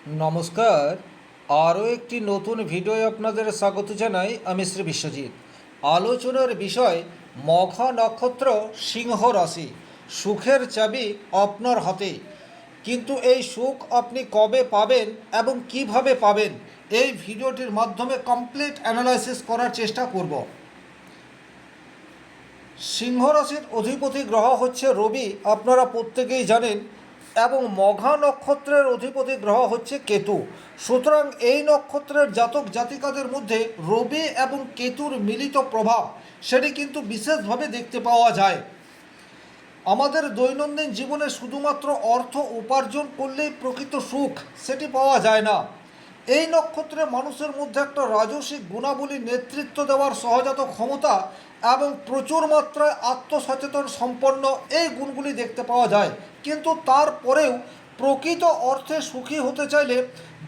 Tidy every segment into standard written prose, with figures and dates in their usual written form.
নমস্কার। আরও একটি নতুন ভিডিওয় আপনাদের স্বাগত জানাই। আমি শ্রী বিশ্বজিৎ। আলোচনার বিষয় মঘা নক্ষত্র, সিংহ রাশি। সুখের চাবি আপনার হাতে, কিন্তু এই সুখ আপনি কবে পাবেন এবং কিভাবে পাবেন, এই ভিডিওটির মাধ্যমে কমপ্লিট অ্যানালাইসিস করার চেষ্টা করব। সিংহ রাশির অধিপতি গ্রহ হচ্ছে রবি, আপনারা প্রত্যেকেই জানেন, এবং মঘা নক্ষত্রের অধিপতি গ্রহ হচ্ছে কেতু। সুতরাং এই নক্ষত্রের জাতক জাতিকাদের মধ্যে রবি এবং কেতুর মিলিত প্রভাব সেটি কিন্তু বিশেষভাবে দেখতে পাওয়া যায়। আমাদের দৈনন্দিন জীবনে শুধুমাত্র অর্থ উপার্জন করলেই প্রকৃত সুখ সেটি পাওয়া যায় না। এই নক্ষত্রে মানুষের মধ্যে একটা রাজসিক গুণাবলী, নেতৃত্ব দেওয়ার সহজাত ক্ষমতা এবং প্রচুর মাত্রায় আত্মসচেতন সম্পন্ন এই গুণগুলি দেখতে পাওয়া যায়। কিন্তু তারপরেও প্রকৃত অর্থে সুখী হতে চাইলে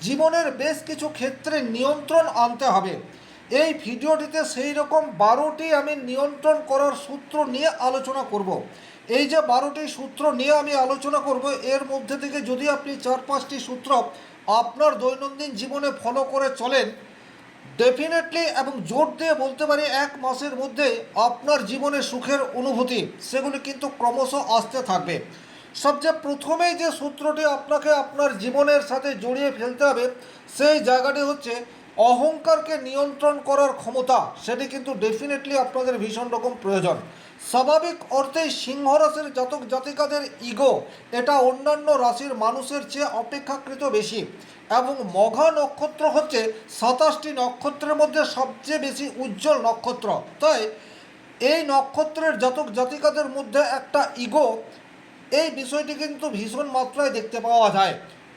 জীবনের বেশ কিছু ক্ষেত্রে নিয়ন্ত্রণ আনতে হবে। এই ভিডিওটিতে সেই রকম 12টি আমি নিয়ন্ত্রণ করার সূত্র নিয়ে আলোচনা করব। এই যে 12টি সূত্র নিয়ে আমি আলোচনা করব, এর মধ্যে থেকে যদি আপনি 4-5টি সূত্র আপনার দৈনন্দিন জীবনে ফলো করে চলেন, ডেফিনেটলি এবং জোর দিয়ে বলতে পারি 1 মাসের মধ্যে আপনার জীবনে সুখের অনুভূতি সেগুলি কিন্তু ক্রমশ আসতে থাকবে। সবচেয়ে প্রথমেই যে সূত্রটি আপনাকে আপনার জীবনের সাথে জড়িয়ে ফেলতে হবে, সেই জায়গাটি হচ্ছে অহংকারকে নিয়ন্ত্রণ করার ক্ষমতা। সেটি কিন্তু ডেফিনেটলি আপনাদের ভীষণ রকম প্রয়োজন। স্বাভাবিক অর্থেই সিংহ রাশির জাতক জাতিকাদের ইগো এটা অন্যান্য রাশির মানুষের চেয়ে অপেক্ষাকৃত বেশি, এবং মঘা নক্ষত্র হচ্ছে 27টি নক্ষত্রের মধ্যে সবচেয়ে বেশি উজ্জ্বল নক্ষত্র। তাই এই নক্ষত্রের জাতক জাতিকাদের মধ্যে একটা ইগো, এই বিষয়টি কিন্তু ভীষণ মাত্রায় দেখতে পাওয়া যায়।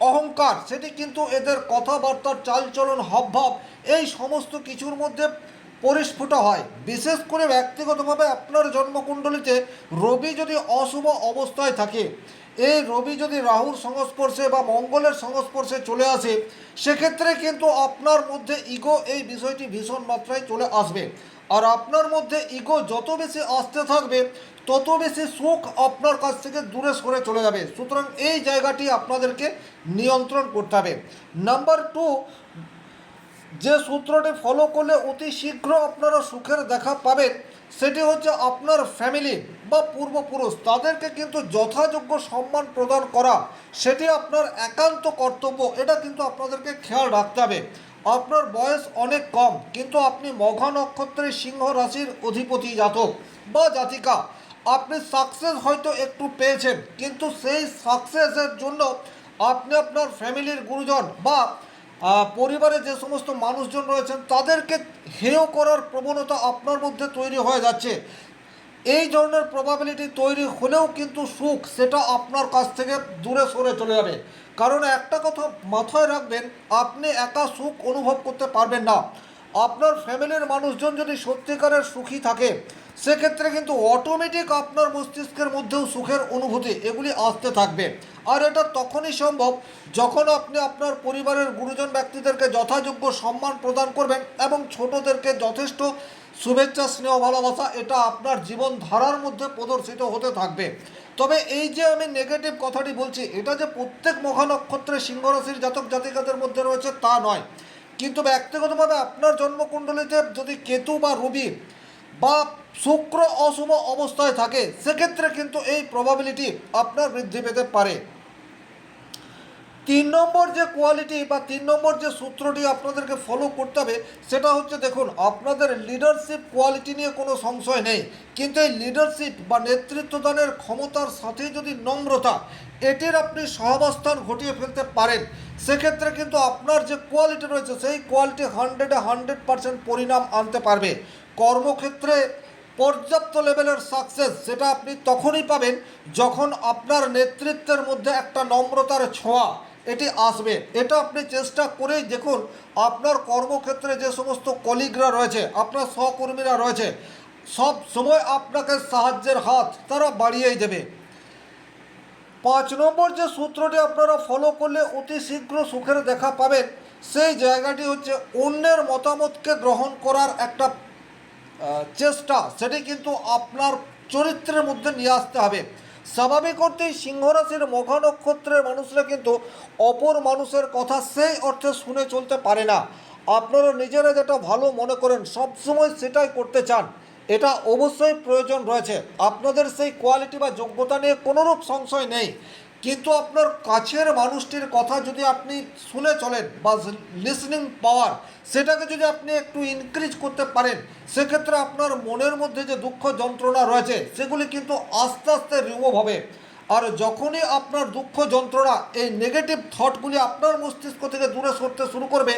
অহংকার সেটি কিন্তু এদের কথাবার্তার, চালচলন, হাবভাব এই সমস্ত কিছুর মধ্যে পরিস্ফুট হয়। বিশেষ করে ব্যক্তিগতভাবে আপনার জন্মকুণ্ডলিতে রবি যদি অশুভ অবস্থায় থাকে, এই রবি যদি রাহুর সংস্পর্শে বা মঙ্গলের সংস্পর্শে চলে আসে, সেক্ষেত্রে কিন্তু আপনার মধ্যে ইগো এই বিষয়টি ভীষণ মাত্রায় চলে আসবে। আর আপনার মধ্যে ইগো যত বেশি আসতে থাকবে, তত বেশি সুখ আপনার কাছ থেকে দূরে সরে চলে যাবে। সুতরাং এই জায়গাটি আপনাদেরকে নিয়ন্ত্রণ করতে হবে। নাম্বার 2, যে সূত্রটি ফলো করলে অতি শীঘ্র আপনারা সুখের দেখা পাবেন, সেটি হচ্ছে আপনার ফ্যামিলি বা পূর্বপুরুষ তাদেরকে কিন্তু যথাযোগ্য সম্মান প্রদান করা, সেটি আপনার একান্ত কর্তব্য। এটা কিন্তু আপনাদেরকে খেয়াল রাখতে হবে। আপনার বয়স অনেক কম, কিন্তু আপনি মঘা নক্ষত্রের সিংহ রাশির অধিপতি জাতক বা জাতিকা। আপনি সাকসেস হয়তো একটু পেয়েছেন, কিন্তু সেই সাকসেসের জন্য আপনি আপনার ফ্যামিলির গুরুজন বা পরিবারে যে সমস্ত মানুষজন রয়েছেন তাদেরকে হেয় করার প্রবণতা আপনার মধ্যে তৈরি হয়ে যাচ্ছে। এই ধরনের প্রবাবিলিটি তৈরি হলেও কিন্তু সুখ সেটা আপনার কাছ থেকে দূরে সরে চলে যাবে। কারণ একটা কথা মাথায় রাখবেন, আপনি একা সুখ অনুভব করতে পারবেন না। আপনার ফ্যামিলির মানুষজন যদি সত্যিকারের সুখী থাকে, সেক্ষেত্রে কিন্তু অটোমেটিক আপনার মস্তিষ্কের মধ্যেও সুখের অনুভূতি এগুলি আসতে থাকবে। আর এটা তখনই সম্ভব যখন আপনি আপনার পরিবারের গুরুজন ব্যক্তিদেরকে যথাযোগ্য সম্মান প্রদান করবেন এবং ছোটদেরকে যথেষ্ট শুভেচ্ছা, স্নেহ, ভালোবাসা এটা আপনার জীবনধারার মধ্যে প্রদর্শিত হতে থাকবে। তবে এই যে আমি নেগেটিভ কথাটি বলছি, এটা যে প্রত্যেক মঘা নক্ষত্রের সিংহ রাশির জাতক জাতিকাদের মধ্যে রয়েছে তা নয়। কিন্তু ব্যক্তিগতভাবে আপনার জন্মকুণ্ডলিতে যদি কেতু বা রবি বা শুক্র অশুভ অবস্থায় থাকে, সেক্ষেত্রে কিন্তু এই প্রবাবিলিটি আপনার বৃদ্ধি পেতে পারে। 3 নম্বর যে কোয়ালিটি বা 3 নম্বর যে সূত্রটি আপনাদেরকে ফলো করতে হবে, সেটা হচ্ছে, দেখুন, আপনাদের লিডারশিপ কোয়ালিটি নিয়ে কোনো সংশয় নেই, কিন্তু এই লিডারশিপ বা নেতৃত্বদানের ক্ষমতার সাথে যদি নম্রতা এটির আপনি সহাবস্থান ঘটিয়ে ফেলতে পারেন, সেক্ষেত্রে কিন্তু আপনার যে কোয়ালিটি রয়েছে সেই কোয়ালিটি 100% পরিণাম আনতে পারবে। কর্মক্ষেত্রে পর্যাপ্ত লেভেলের সাকসেস সেটা আপনি তখনই পাবেন যখন আপনার নেতৃত্বের মধ্যে একটা নম্রতার ছোঁয়া এটি আসবে। এটা আপনি চেষ্টা করেই দেখুন, আপনার কর্মক্ষেত্রে যে সমস্ত কলিগরা রয়েছে, আপনার সহকর্মীরা রয়েছে, সব সময় আপনাকে সাহায্যের হাত তারা বাড়িয়েই দেবে। 5 নম্বর যে সূত্রটি আপনারা ফলো করলে অতি শীঘ্র সুখের দেখা পাবেন, সেই জায়গাটি হচ্ছে অন্যের মতামতকে গ্রহণ করার একটা চেষ্টা, সেটি কিন্তু আপনার চরিত্রের মধ্যে নিয়ে আসতে হবে। স্বাভাবিক অর্থেই সিংহ রাশির মঘা নক্ষত্রের মানুষরা কিন্তু অপর মানুষের কথা সেই অর্থে শুনে চলতে পারে না। আপনারা নিজেরা যেটা ভালো মনে করেন সবসময় সেটাই করতে চান, এটা অবশ্যই প্রয়োজন রয়েছে। আপনাদের সেই কোয়ালিটি বা যোগ্যতা নিয়ে কোনোরূপ সংশয় নেই, কিন্তু আপনার কাছের মানুষটির কথা যদি আপনি শুনে চলেন বা লিসনিং পাওয়ার সেটাকে যদি আপনি একটু ইনক্রিজ করতে পারেন, সেক্ষেত্রে আপনার মনের মধ্যে যে দুঃখ যন্ত্রণা রয়েছে সেগুলি কিন্তু আস্তে আস্তে রিমুভ হবে। আর যখনই আপনার দুঃখ যন্ত্রণা এই নেগেটিভ থটগুলি আপনার মস্তিষ্ক থেকে দূরে সরতে শুরু করবে,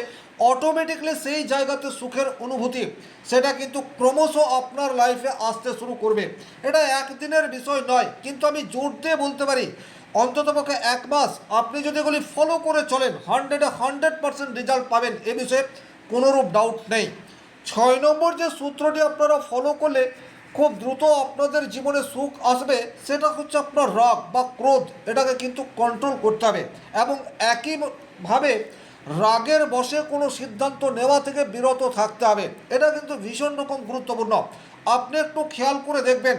অটোমেটিকলি সেই জায়গাতে সুখের অনুভূতি সেটা কিন্তু ক্রমশ আপনার লাইফে আসতে শুরু করবে। এটা একদিনের বিষয় নয়, কিন্তু আমি জোর দিয়ে বলতে পারি অন্ততপক্ষে 1 মাস আপনি যদি এগুলি ফলো করে চলেন 100% রেজাল্ট পাবেন, এ বিষয়ে কোনোরূপ ডাউট নেই। 6 নম্বর যে সূত্রটি আপনারা ফলো করলে খুব দ্রুত আপনাদের জীবনে সুখ আসবে, সেটা হচ্ছে আপনার রাগ বা ক্রোধ, এটাকে কিন্তু কন্ট্রোল করতে হবে এবং একইভাবে রাগের বশে কোনো সিদ্ধান্ত নেওয়া থেকে বিরত থাকতে হবে। এটা কিন্তু ভীষণ রকম গুরুত্বপূর্ণ। আপনি একটু খেয়াল করে দেখবেন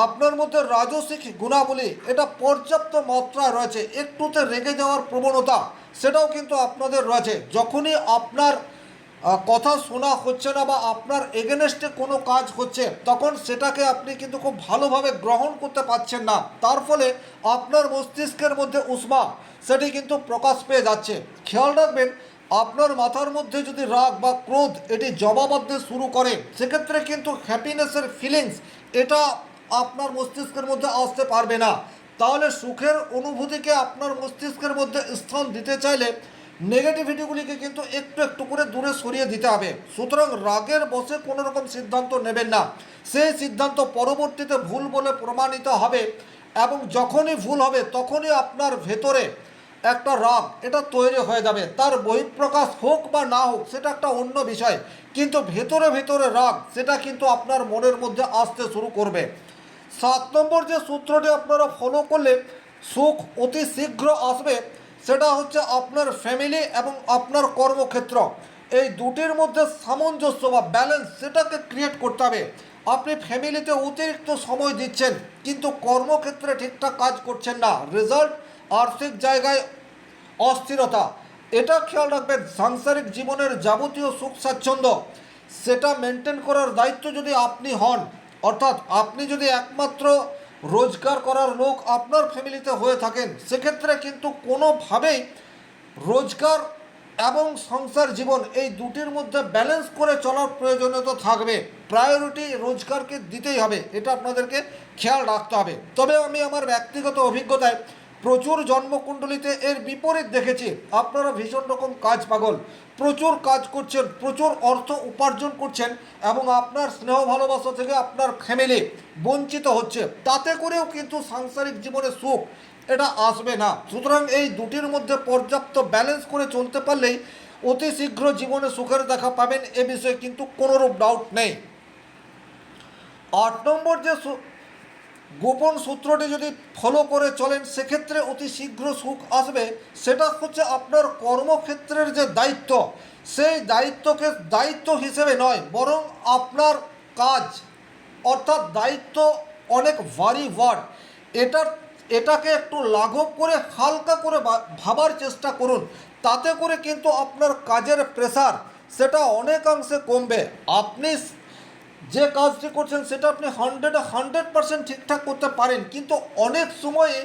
আপনার মধ্যে রাজসিক গুণাবলী এটা পর্যাপ্ত মাত্রায় রয়েছে। একটুতে রেগে যাওয়ার প্রবণতা সেটাও কিন্তু আপনাদের রয়েছে। যখনই আপনার কথা শোনা হচ্ছে না বা আপনার এগেনস্টে কোনো কাজ হচ্ছে, তখন সেটাকে আপনি কিন্তু খুব ভালোভাবে গ্রহণ করতে পারছেন না। তার ফলে আপনার মস্তিষ্কের মধ্যে উষ্মা সেটি কিন্তু প্রকাশ পেয়ে যাচ্ছে। খেয়াল রাখবেন, আপনার মাথার মধ্যে যদি রাগ বা ক্রোধ এটি জবাবাদ্যে শুরু করে, সেক্ষেত্রে কিন্তু হ্যাপিনেসের ফিলিংস এটা আপনার মস্তিষ্কের মধ্যে আসতে পারবে না। তাহলে সুখের অনুভূতিকে আপনার মস্তিষ্কের মধ্যে স্থান দিতে চাইলে নেগেটিভিটিগুলিকে কিন্তু একটু একটু করে দূরে সরিয়ে দিতে হবে। সুতরাং রাগের বশে কোনো রকম সিদ্ধান্ত নেবেন না, সেই সিদ্ধান্ত পরবর্তীতে ভুল বলে প্রমাণিত হবে এবং যখনই ভুল হবে তখনই আপনার ভেতরে একটা রাগ এটা তৈরি হয়ে যাবে। তার বহিঃপ্রকাশ হোক বা না হোক সেটা একটা অন্য বিষয়, কিন্তু ভেতরে ভেতরে রাগ সেটা কিন্তু আপনার মনের মধ্যে আসতে শুরু করবে। 7 নম্বর যে সূত্রটি আপনারা ফলো করলে সুখ অতি শীঘ্র আসবে, সেটা হচ্ছে আপনার ফ্যামিলি এবং আপনার কর্মক্ষেত্র, এই দুটির মধ্যে সামঞ্জস্য বা ব্যালেন্স সেটাকে ক্রিয়েট করতে হবে। আপনি ফ্যামিলিতে অতিরিক্ত সময় দিচ্ছেন কিন্তু কর্মক্ষেত্রে ঠিকঠাক কাজ করছেন না, রেজাল্ট আর্থিক জায়গায় অস্থিরতা, এটা খেয়াল রাখবেন। সাংসারিক জীবনের যাবতীয় সুখ স্বাচ্ছন্দ্য সেটা মেনটেন করার দায়িত্ব যদি আপনি হন, অর্থাৎ আপনি যদি একমাত্র রোজগার করার লোক আপনার ফ্যামিলিতে হয়ে থাকেন, সেক্ষেত্রে কিন্তু কোনোভাবেই রোজগার এবং সংসার জীবন এই দুটির মধ্যে ব্যালেন্স করে চলার প্রয়োজনীয়তা থাকবে। প্রায়োরিটি রোজগারকে দিতেই হবে, এটা আপনাদেরকে খেয়াল রাখতে হবে। তবে আমি আমার ব্যক্তিগত অভিজ্ঞতায় প্রচুর জন্মকুণ্ডলিতে এর বিপরীত দেখেছি। আপনারা ভীষণ রকম কাজ পাগল, প্রচুর কাজ করছেন, প্রচুর অর্থ উপার্জন করছেন এবং আপনার স্নেহ ভালোবাসা থেকে আপনার ফ্যামিলি বঞ্চিত হচ্ছে, তাতে করেও কিন্তু সাংসারিক জীবনে সুখ এটা আসবে না। সুতরাং এই দুটির মধ্যে পর্যাপ্ত ব্যালেন্স করে চলতে পারলেই অতি শীঘ্র জীবনে সুখের দেখা পাবেন, এ বিষয়ে কিন্তু কোনোরূপ ডাউট নেই। 8 নম্বর যে গোপন সূত্রটি যদি ফলো করে চলেন, সেক্ষেত্রে অতি শীঘ্র সুখ আসবে। সেটা হচ্ছে আপনার কর্মক্ষেত্রের যে দায়িত্ব, সেই দায়িত্বকে দায়িত্ব হিসেবে নয়, বরং আপনার কাজ, অর্থাৎ দায়িত্ব অনেক ভারী ওয়ার্ড, এটাকে একটু লাঘব করে হালকা করে ভাবার চেষ্টা করুন। তাতে করে কিন্তু আপনার কাজের প্রেসার সেটা অনেকাংশে কমবে। আপনি যে কাজটি করছেন সেটা আপনি 100% ঠিকঠাক করতে পারেন, কিন্তু অনেক সময়ে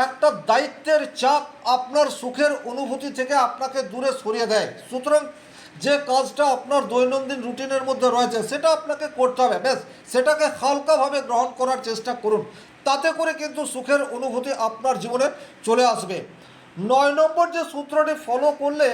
একটা দায়িত্বের চাপ আপনার সুখের অনুভূতি থেকে আপনাকে দূরে সরিয়ে দেয়। সুতরাং যে কাজটা আপনার দৈনন্দিন রুটিনের মধ্যে রয়েছে সেটা আপনাকে করতে হবে, ব্যাস সেটাকে হালকাভাবে গ্রহণ করার চেষ্টা করুন। তাতে করে কিন্তু সুখের অনুভূতি আপনার জীবনে চলে আসবে। 9 নম্বর যে সূত্রটি ফলো করলে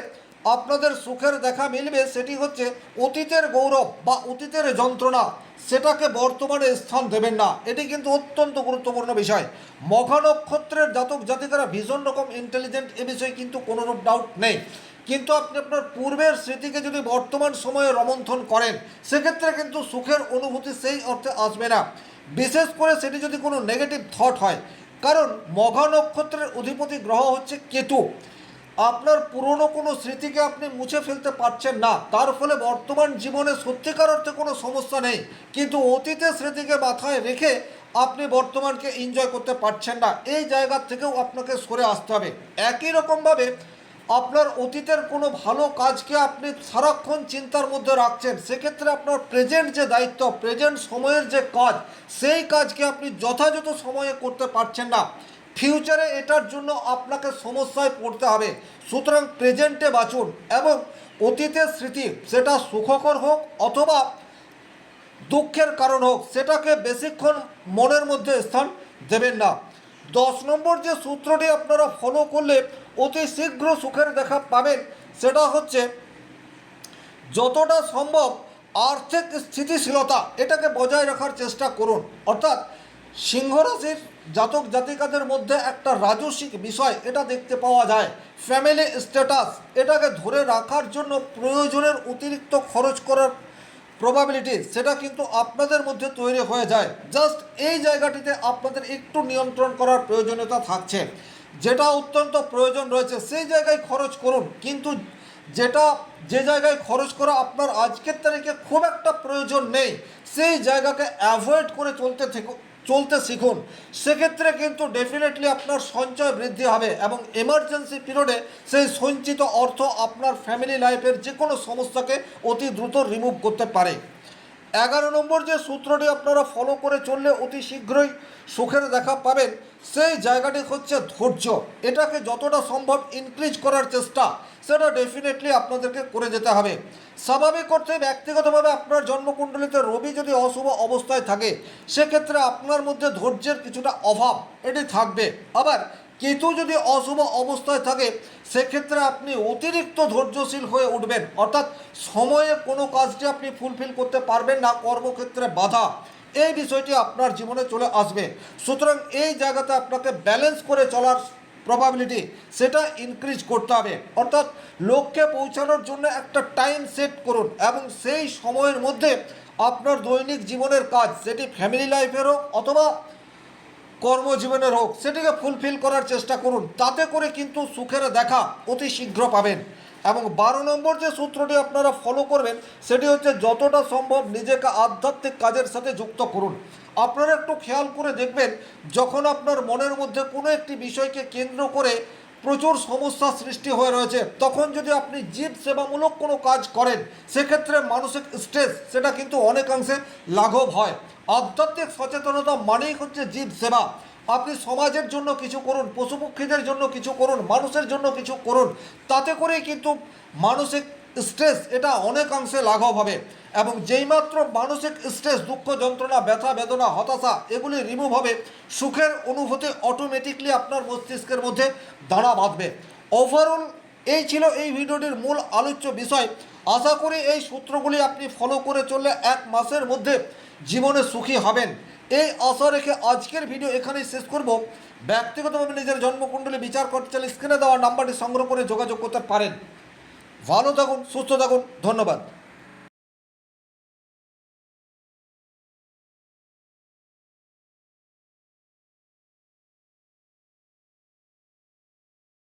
আপনাদের সুখের দেখা মিলবে, সেটি হচ্ছে অতীতের গৌরব বা অতীতের যন্ত্রণা সেটাকে বর্তমানে স্থান দেবেন না। এটি কিন্তু অত্যন্ত গুরুত্বপূর্ণ বিষয়। মঘা নক্ষত্রের জাতক জাতিকারা ভীষণ রকম ইন্টেলিজেন্ট, এ বিষয়ে কিন্তু কোনোরূপ ডাউট নেই, কিন্তু আপনি আপনার পূর্বের স্মৃতিকে যদি বর্তমান সময়ে রমন্থন করেন, সেক্ষেত্রে কিন্তু সুখের অনুভূতি সেই অর্থে আসবে না, বিশেষ করে সেটি যদি কোনো নেগেটিভ থট হয়। কারণ মঘা নক্ষত্রের অধিপতি গ্রহ হচ্ছে কেতু। আপনার পুরনো কোনো স্মৃতিকে আপনি মুছে ফেলতে পারছেন না, তার ফলে বর্তমান জীবনে সত্যিকার অর্থে কোনো সমস্যা নেই, কিন্তু অতীতের স্মৃতিকে মাথায় রেখে আপনি বর্তমানকে এনজয় করতে পারছেন না, এই জায়গা থেকেও আপনাকে সরে আসতে হবে। একই রকমভাবে আপনার অতীতের কোনো ভালো কাজকে আপনি সারাক্ষণ চিন্তার মধ্যে রাখছেন, সেক্ষেত্রে আপনার প্রেজেন্ট যে দায়িত্ব, প্রেজেন্ট সময়ের যে কাজ, সেই কাজকে আপনি যথাযথ সময়ে করতে পারছেন না। ফিউচারে এটার জন্য আপনাকে সমস্যায় পড়তে হবে। সুতরাং প্রেজেন্টে বাঁচুন এবং অতীতের স্মৃতি, সেটা সুখকর হোক অথবা দুঃখের কারণ হোক, সেটাকে বেশিক্ষণ মনের মধ্যে স্থান দেবেন না। 10 নম্বর যে সূত্রটি আপনারা ফলো করলে অতি শীঘ্র সুখের দেখা পাবেন, সেটা হচ্ছে যতটা সম্ভব আর্থিক স্থিতিশীলতা এটাকে বজায় রাখার চেষ্টা করুন। অর্থাৎ সিংহ রাশির জাতক জাতিকাদের মধ্যে একটা রাজসিক বিষয় এটা দেখতে পাওয়া যায়। ফ্যামিলি স্ট্যাটাস এটাকে ধরে রাখার জন্য প্রয়োজনের অতিরিক্ত খরচ করার প্রবাবিলিটি সেটা কিন্তু আপনাদের মধ্যে তৈরি হয়ে যায়। জাস্ট এই জায়গাটিতে আপনাদের একটু নিয়ন্ত্রণ করার প্রয়োজনীয়তা থাকছে। যেটা অত্যন্ত প্রয়োজন রয়েছে সেই জায়গায় খরচ করুন, কিন্তু যে জায়গায় খরচ করা আপনার আজকের তারিখে খুব একটা প্রয়োজন নেই, সেই জায়গাকে অ্যাভয়েড করে চলতে শিখুন। সেক্ষেত্রে কিন্তু ডেফিনেটলি আপনার সঞ্চয় বৃদ্ধি হবে এবং এমার্জেন্সি পিরিয়ডে সেই সঞ্চিত অর্থ আপনার ফ্যামিলি লাইফের যে কোনো সমস্যাকে অতি দ্রুত রিমুভ করতে পারে। 11 নম্বর যে সূত্রটি আপনারা ফলো করে চললে অতি শীঘ্রই সুখের দেখা পাবেন, সেই জায়গাটি হচ্ছে ধৈর্য। এটাকে যতটা সম্ভব ইনক্রিজ করার চেষ্টা সেটা ডেফিনেটলি আপনাদেরকে করে যেতে হবে। স্বাভাবিক অর্থে ব্যক্তিগতভাবে আপনার জন্মকুণ্ডলিতে রবি যদি অশুভ অবস্থায় থাকে, সেক্ষেত্রে আপনার মধ্যে ধৈর্যের কিছুটা অভাব এটি থাকবে। আবার কেতু যদি অশুভ অবস্থায় থাকে, সেক্ষেত্রে আপনি অতিরিক্ত ধৈর্যশীল হয়ে উঠবেন, অর্থাৎ সময়ে কোনো কাজটি আপনি ফুলফিল করতে পারবেন না, কর্মক্ষেত্রে বাধা এই বিষয়টি আপনার জীবনে চলে আসবে। সুতরাং এই জায়গাতে আপনাকে ব্যালেন্স করে চলার প্রবাবিলিটি সেটা ইনক্রিজ করতে হবে। অর্থাৎ লক্ষ্যে পৌঁছানোর জন্য একটা টাইম সেট করুন এবং সেই সময়ের মধ্যে আপনার দৈনিক জীবনের কাজ, সেটি ফ্যামিলি লাইফের হোক অথবা কর্মজীবনের হোক, সেটিকে ফুলফিল করার চেষ্টা করুন। তাতে করে কিন্তু সুখের দেখা অতি শীঘ্র পাবেন। এবং 12 নম্বর যে সূত্রটি আপনারা ফলো করবেন, সেটি হচ্ছে যতটা সম্ভব নিজেকে আধ্যাত্মিক কাজের সাথে যুক্ত করুন। আপনারা একটু খেয়াল করে দেখবেন, যখন আপনার মনের মধ্যে কোনো একটি বিষয়কে কেন্দ্র করে প্রচুর সমস্যা সৃষ্টি হয়ে রয়েছে, তখন যদি আপনি জীব সেবামূলক কোনো কাজ করেন, সেক্ষেত্রে মানসিক স্ট্রেস সেটা কিন্তু অনেকাংশে লাঘব হয়। আধ্যাত্মিক সচেতনতা মানেই হচ্ছে জীব সেবা। আপনি সমাজের জন্য কিছু করুন, পশুপক্ষীদের জন্য কিছু করুন, মানুষের জন্য কিছু করুন, তাতে করেই কিন্তু মানসিক স্ট্রেস এটা অনেকাংশে লাঘব হবে। এবং যেইমাত্র মানসিক স্ট্রেস, দুঃখ যন্ত্রণা, ব্যথা বেদনা, হতাশা এগুলি রিমুভ হবে, সুখের অনুভূতি অটোমেটিকলি আপনার মস্তিষ্কের মধ্যে দাঁড়া বাঁধবে। ওভারঅল এই ছিল এই ভিডিওটির মূল আলোচ্য বিষয়। আশা করি এই সূত্রগুলি আপনি ফলো করে চললে 1 মাসের মধ্যে জীবনে সুখী হবেন। এই আশা রেখে আজকের ভিডিও এখানেই শেষ করব। ব্যক্তিগতভাবে নিজের জন্মকুণ্ডলী বিচার করতে চাইলে স্ক্রিনে দেওয়া নাম্বারটি সংগ্রহ করে যোগাযোগ করতে পারেন। ভালো থাকুন, সুস্থ থাকুন, ধন্যবাদ।